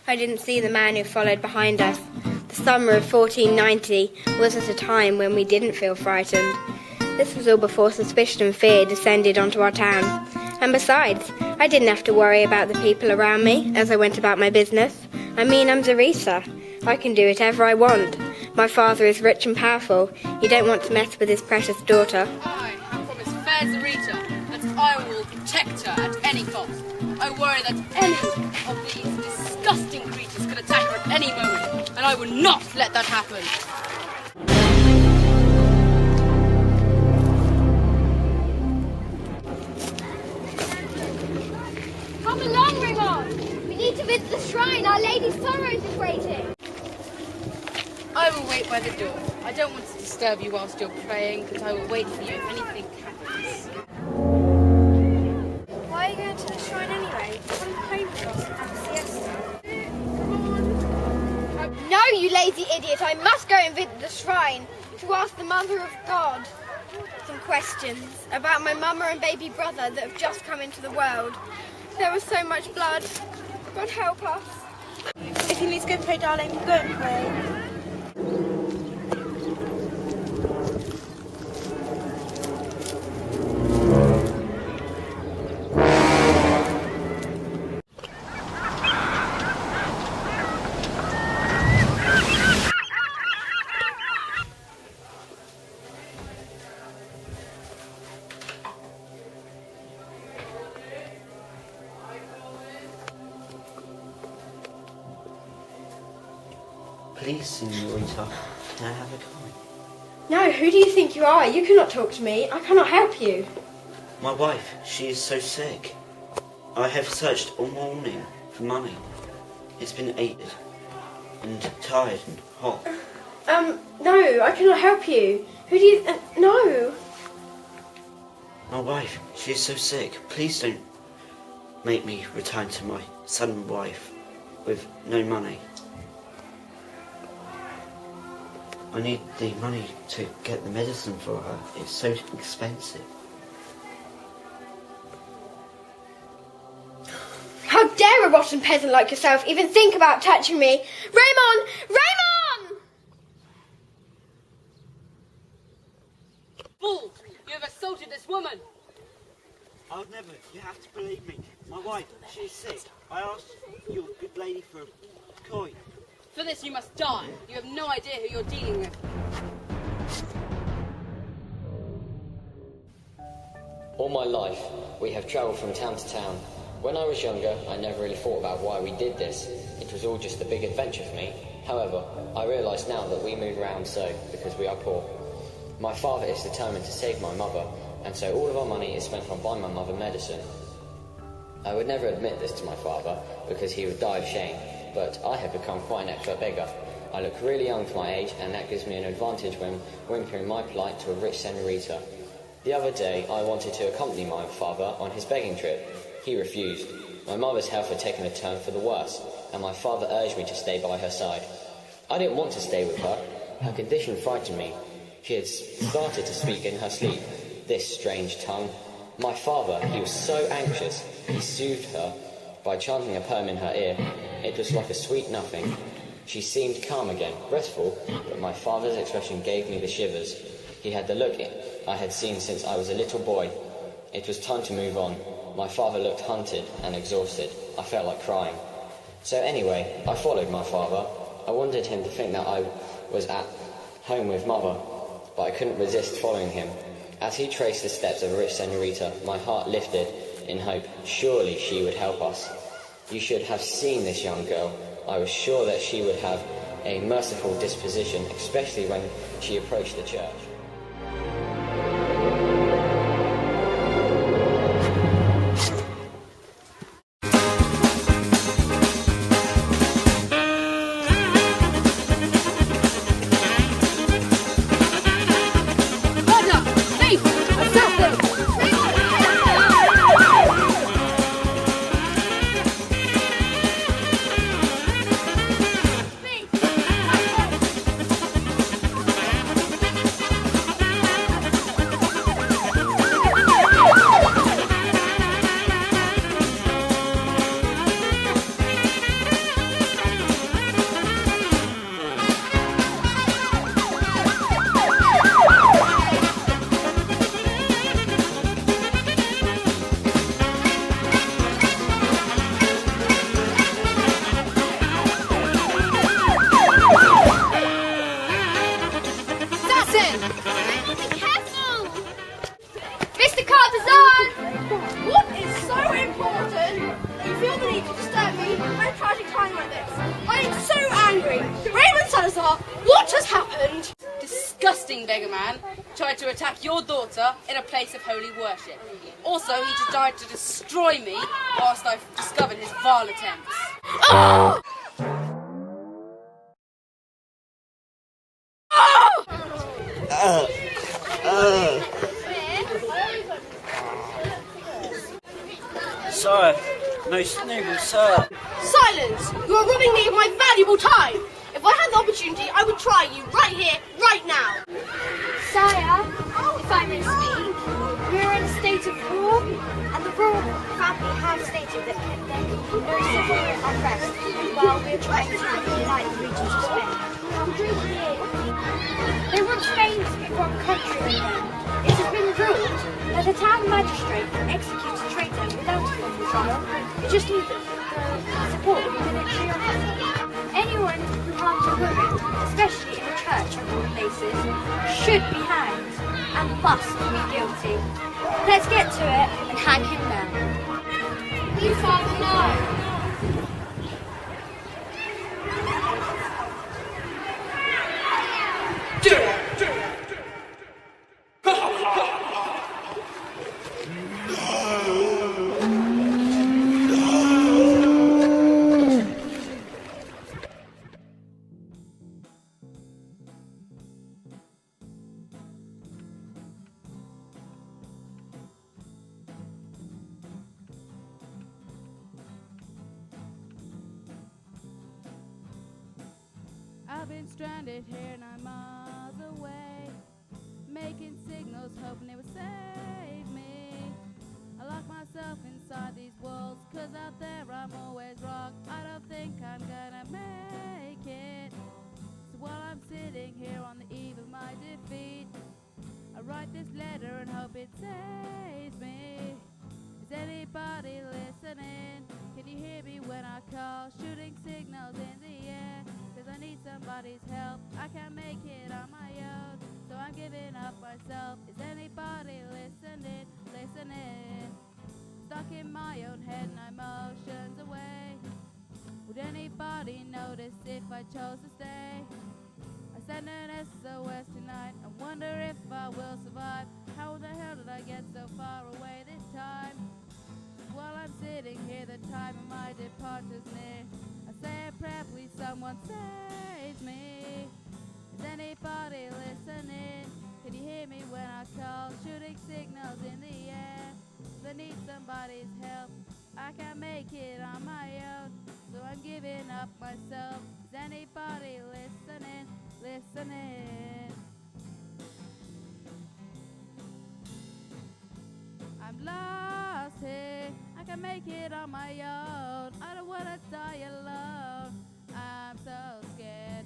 I didn't see the man who followed behind us. The summer of 1490 was at a time when we didn't feel frightened. This was all before suspicion and fear descended onto our town. And besides, I didn't have to worry about the people around me as I went about my business. I mean, I'm Theresa. I can do whatever I want. My father is rich and powerful. He don't want to mess with his precious daughter. I have promised fair Theresa that I will protect her at any cost. I worry that any of these disgusting creatures could attack her at any moment, and I will not let that happen. Come along, Raymond. We need to visit the shrine. Our Lady's Sorrows is waiting. I will wait by the door. I don't want to disturb you whilst you're praying, but I will wait for you if anything happens. Why are you going to the shrine anyway? Come home with us and have a siesta. No, you lazy idiot. I must go and visit the shrine to ask the Mother of God some questions about my mama and baby brother that have just come into the world. There was so much blood. God help us. If you need to go pray, darling, go and pray. Please, Senorita, can I have a coin? No, who do you think you are? You cannot talk to me. I cannot help you. My wife, she is so sick. I have searched all morning for money. It's been aided and tired and hot. No, I cannot help you. Who do you... no. My wife, she is so sick. Please don't make me return to my son and wife with no money. I need the money to get the medicine for her. It's so expensive. How dare a rotten peasant like yourself even think about touching me? Raymond! Raymond! Fool! You have assaulted this woman! I'll never. You have to believe me. My wife, she is sick. I asked your good lady for a coin. For this you must die. You have no idea who you're dealing with. All my life, we have travelled from town to town. When I was younger, I never really thought about why we did this. It was all just a big adventure for me. However, I realise now that we move around so because we are poor. My father is determined to save my mother, and so all of our money is spent on buying my mother medicine. I would never admit this to my father because he would die of shame, but I have become quite an expert beggar. I look really young for my age, and that gives me an advantage when whimpering my plight to a rich senorita. The other day, I wanted to accompany my father on his begging trip. He refused. My mother's health had taken a turn for the worse, and my father urged me to stay by her side. I didn't want to stay with her. Her condition frightened me. She had started to speak in her sleep, this strange tongue. My father, he was so anxious, he soothed her by chanting a poem in her ear. It was like a sweet nothing. She seemed calm again, restful, but my father's expression gave me the shivers. He had the look I had seen since I was a little boy. It was time to move on. My father looked hunted and exhausted. I felt like crying. So anyway, I followed my father. I wanted him to think that I was at home with mother, but I couldn't resist following him. As he traced the steps of a rich senorita, my heart lifted in hope. Surely she would help us. You should have seen this young girl. I was sure that she would have a merciful disposition, especially when she approached the church. at a tragic time like this. I am so angry. Raymond Salazar, what has happened? Disgusting beggar man tried to attack your daughter in a place of holy worship. Also, he tried to destroy me whilst I discovered his vile attempts. Oh! Sire, no snooble, sir. Silence! You are robbing me of my valuable time! If I had the opportunity, I would try you right here, right now! Sire, if I may speak, we are in a state of war, and the royal family have stated that there can be no civil unrest while we are trying to unite the regions of Spain. They want Spain to become a country again. It has been ruled that the town magistrate can execute a traitor without a formal trial. You just need the support of the military officer. Anyone who harms a woman, especially in a church and other places, should be hanged and must be guilty. Let's get to it and hang him now. Please, Father, no! I've been stranded here 9 miles away, making signals, hoping they would save me. I lock myself inside these walls, 'cause out there I'm always wrong. I don't think I'm gonna make it. So while I'm sitting here on the eve of my defeat, I write this letter and hope it saves me. Is anybody listening? Can you hear me when I call? Shooting signals in the air, 'cause I need somebody's help. I can't make it on my own, so I'm giving up myself. Is anybody listening? Listening? Stuck in my own head and emotions away. Would anybody notice if I chose to stay? I send an SOS tonight and wonder if I will survive. How the hell did I get so far away this time? While I'm sitting here, the time of my departure's near. I say a prayer, please someone save me. Is anybody listening? Can you hear me when I call? Shooting signals in the air, I need somebody's help. I can't make it on my own, so I'm giving up myself. Is anybody listening? Listening? I'm lost here, I can make it on my own. I don't wanna die alone, I'm so scared.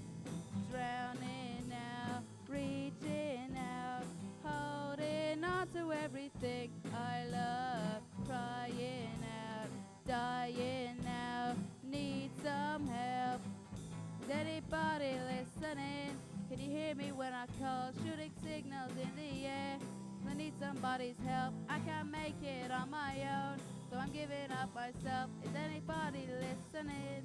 Drowning now, reaching out, holding on to everything I love. Crying out, dying now, need some help. Is anybody listening? Can you hear me when I call? Shooting signals in the air, I need somebody's help. I can't make it on my own, so I'm giving up myself. Is anybody listening?